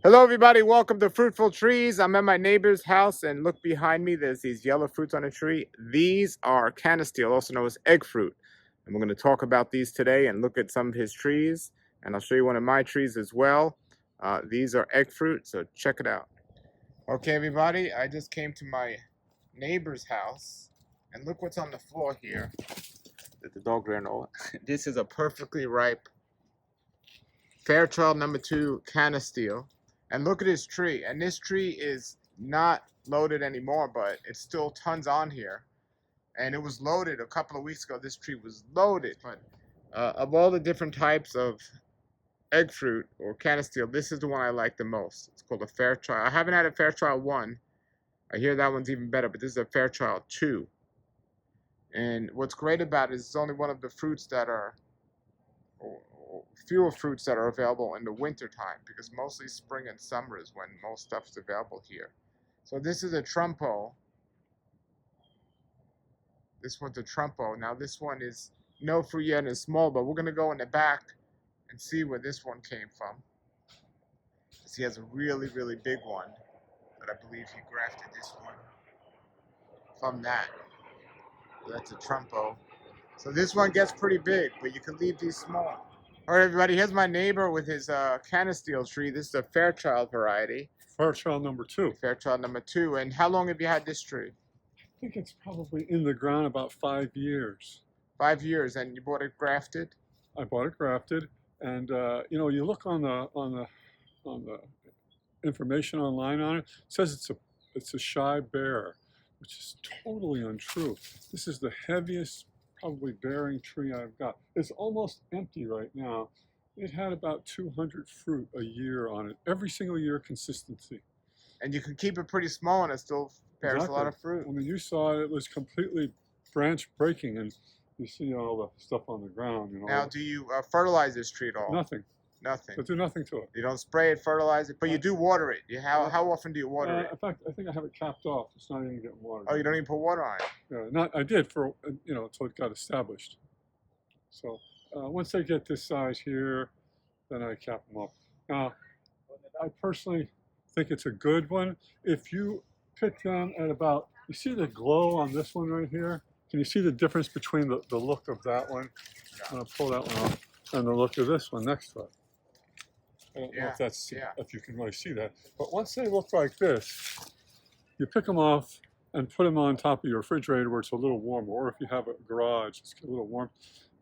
Hello everybody, welcome to Fruitful Trees. I'm at my neighbor's house and look behind me, there's these yellow fruits on a tree. These are Canistel, also known as egg fruit. And we're going to talk about these today and look at some of his trees. And I'll show you one of my trees as well. These are egg fruit, so check it out. Okay everybody, I just came to my neighbor's house and look what's on the floor here. That the dog ran over. This is a perfectly ripe Fairchild #2 Canistel. And look at his tree. And this tree is not loaded anymore, but it's still tons on here. And it was loaded a couple of weeks ago. This tree was loaded. But of all the different types of egg fruit or Canistel, this is the one I like the most. It's called a Fairchild. I haven't had a Fairchild 1. I hear that one's even better, but this is a Fairchild 2. And what's great about it is it's only one of the fruits that are fewer fruits that are available in the winter time, because mostly spring and summer is when most stuff is available here. So this is a Trompo. This one's a Trompo. Now this one is no fruit yet and it's small, but we're going to go in the back and see where this one came from. He has a really, really big one, but I believe he grafted this one from that. So that's a Trompo. So this one gets pretty big, but you can leave these small. All right, everybody, here's my neighbor with his Canistel tree. This is a Fairchild variety. Fairchild #2. Fairchild #2. And how long have you had this tree? I think it's probably in the ground about 5 years. 5 years, and you bought it grafted? I bought it grafted, and you know, you look on the information online on it. It says it's a shy bear, which is totally untrue. This is the heaviest probably bearing tree I've got. It's almost empty right now. It had about 200 fruit a year on it, every single year, consistency. And you can keep it pretty small and it still bears a lot of fruit. I mean, you saw it was completely branch breaking, and you see all the stuff on the ground. You know. Now, do you fertilize this tree at all? Nothing. Nothing. I do nothing to it. You don't spray it, fertilize it, but you do water it. How often do you water it? In fact, I think I have it capped off. It's not even getting water. Oh, you don't even put water on it? Yeah, I did for, you know, until it got established. So once they get this size here, then I cap them up. Now, I personally think it's a good one. If you pick them at about, you see the glow on this one right here? Can you see the difference between the look of that one? I'm going to pull that one off, and the look of this one next to it. I don't know if you can really see that. But once they look like this, you pick them off and put them on top of your refrigerator where it's a little warmer, or if you have a garage, it's a little warm.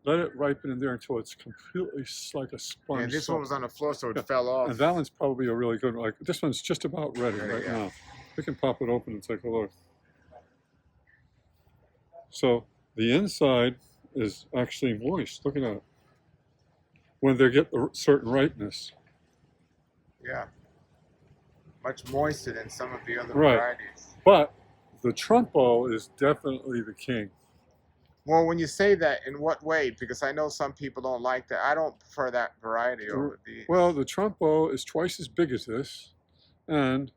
Let it ripen in there until it's completely like a sponge. And this one was on the floor, so it fell off. And that one's probably a really good one. Like, this one's just about ready right now. We can pop it open and take a look. So the inside is actually moist. Look at that. When they get a certain ripeness. Yeah. Much moister than some of the other varieties. But the Trompo is definitely the king. Well, when you say that, in what way? Because I know some people don't like that. I don't prefer that variety over these. Well, the Trompo is twice as big as this, and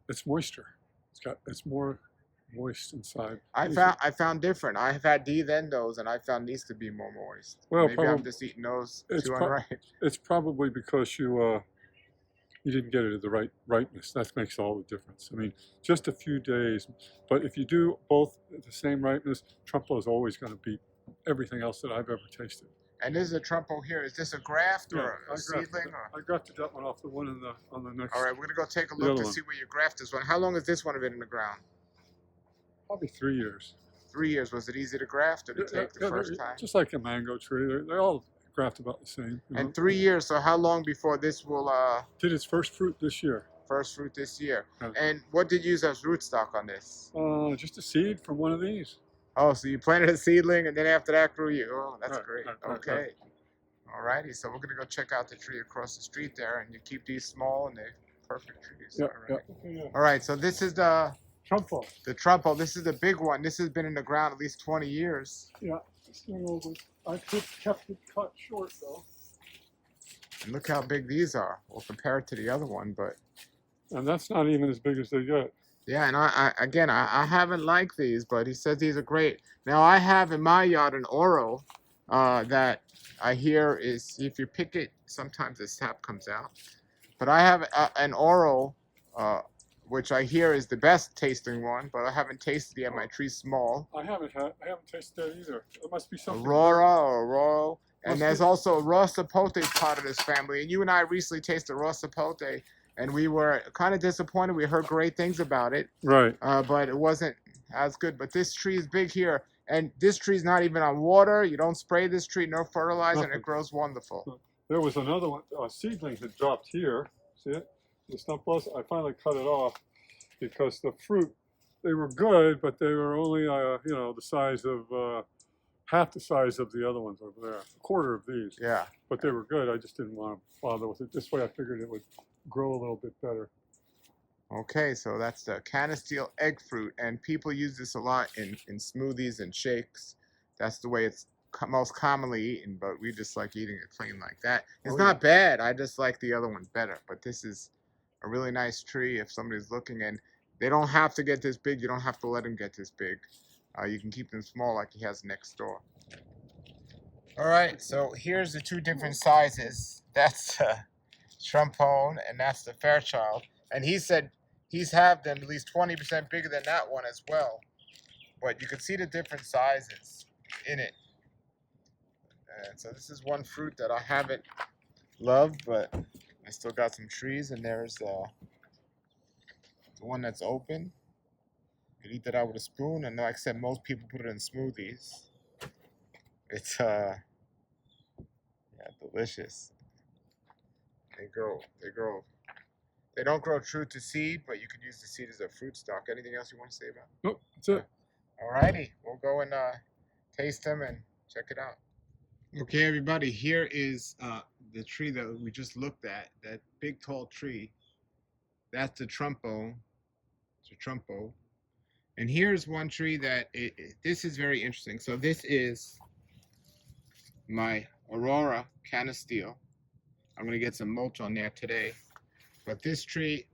it's moister. It's more moist inside. I found different. I have had these and those, and I found these to be more moist. Well, maybe I'm just eating those too unripe. It's probably because you didn't get it at the right ripeness. That makes all the difference. I mean, just a few days. But if you do both at the same ripeness, Trompo is always going to beat everything else that I've ever tasted. And this is a Trompo here. Is this a graft or a seedling? I grafted that one off the one on the next. All right, we're going to go take a look to see where you graft this one. How long has this one been in the ground? Probably 3 years. 3 years. Was it easy to graft or to take the first time? Just like a mango tree. They all graft about the same. And 3 years, so how long before this will... Did its first fruit this year. First fruit this year. And what did you use as rootstock on this? Just a seed from one of these. Oh, so you planted a seedling and then after that grew you. Oh, that's great. Okay. All righty, so we're going to go check out the tree across the street there, and you keep these small and they're perfect trees. All right, so this is the... Trompo. The Trompo. This is the big one. This has been in the ground at least 20 years. Yeah. I kept it cut short though. And look how big these are. Well, compared to the other one, but. And that's not even as big as they get. Yeah, and I haven't liked these, but he says these are great. Now I have in my yard an Aurea that I hear is if you pick it, sometimes the sap comes out. But I have an Oro, which I hear is the best tasting one, but I haven't tasted it yet. My tree's small. I haven't tasted that either. It must be something. Aurora or Aurora. And there's also raw sapote part of this family. And you and I recently tasted raw sapote, and we were kind of disappointed. We heard great things about it. Right. But it wasn't as good. But this tree is big here. And this tree's not even on water. You don't spray this tree, no fertilizer, and it grows wonderful. There was another one, a seedling had dropped here. See it? The stump was, I finally cut it off because the fruit, they were good, but they were only, you know, the size of, half the size of the other ones over there, a quarter of these. Yeah. But they were good. I just didn't want to bother with it. This way I figured it would grow a little bit better. Okay, so that's the Canistel Egg Fruit, and people use this a lot in smoothies and shakes. That's the way it's most commonly eaten, but we just like eating it plain like that. It's not bad. I just like the other one better, but this is a really nice tree if somebody's looking, and they don't have to get this big. You don't have to let them get this big. You can keep them small like he has next door. All right, so here's the two different sizes. That's Trompo and that's the Fairchild. And he said he's have them at least 20% bigger than that one as well. But you can see the different sizes in it. And so this is one fruit that I haven't loved, but I still got some trees. And there's the one that's open. You can eat that out with a spoon, and like I said, most people put it in smoothies. It's yeah, delicious. They don't grow true to seed, but you could use the seed as a fruit stock. Anything else you want to say about it? Nope, that's it. Alrighty, we'll go and taste them and check it out. Okay, everybody, here is the tree that we just looked at. That big tall tree. That's the Trompo. It's a Trompo. And here's one tree that, this is very interesting. So this is my Aurora Canistel. I'm going to get some mulch on there today. But this tree,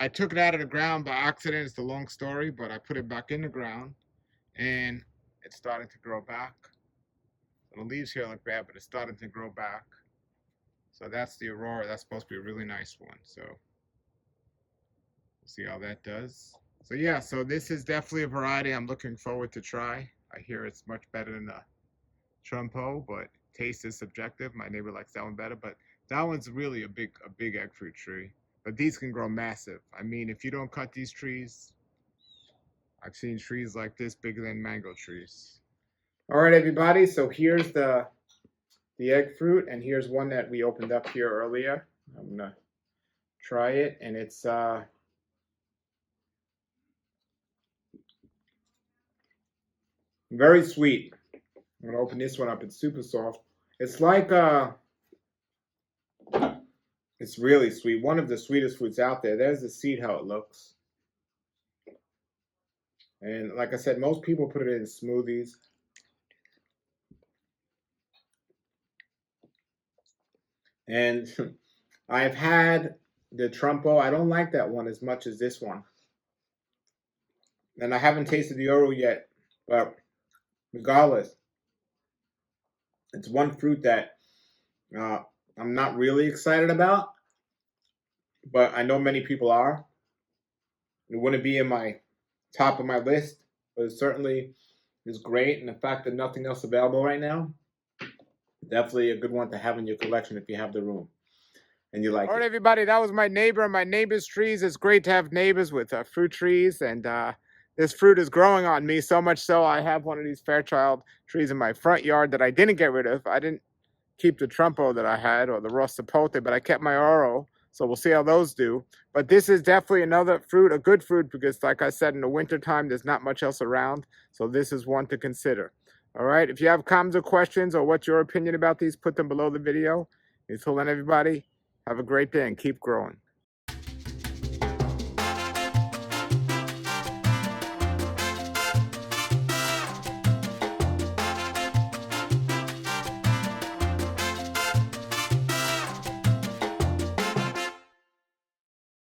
I took it out of the ground by accident. It's a long story, but I put it back in the ground. And it's starting to grow back. The leaves here look bad, but it's starting to grow back. So that's the Aurora. That's supposed to be a really nice one. So we'll see how that does. So yeah, so this is definitely a variety I'm looking forward to try. I hear it's much better than the Trompo, but taste is subjective. My neighbor likes that one better, but that one's really a big egg fruit tree. But these can grow massive. I mean, if you don't cut these trees, I've seen trees like this bigger than mango trees. All right, everybody. So here's the egg fruit, and here's one that we opened up here earlier. I'm gonna try it, and it's very sweet. I'm gonna open this one up. It's super soft. It's like it's really sweet. One of the sweetest fruits out there. There's the seed, how it looks. And like I said, most people put it in smoothies. And I've had the Trompo. I don't like that one as much as this one. And I haven't tasted the Aurea yet, but regardless, it's one fruit that I'm not really excited about, but I know many people are. It wouldn't be in my top of my list, but it certainly is great. And the fact that nothing else available right now, definitely a good one to have in your collection if you have the room and you like it. All right, everybody, that was my neighbor and my neighbor's trees. It's great to have neighbors with fruit trees, and this fruit is growing on me, so much so I have one of these Fairchild trees in my front yard that I didn't get rid of. I didn't keep the Trompo that I had or the raw sapote, but I kept my Aurora, so we'll see how those do. But this is definitely another fruit, a good fruit, because like I said, in the wintertime, there's not much else around, so this is one to consider. All right, if you have comments or questions or what's your opinion about these, put them below the video. Until then, everybody, have a great day and keep growing.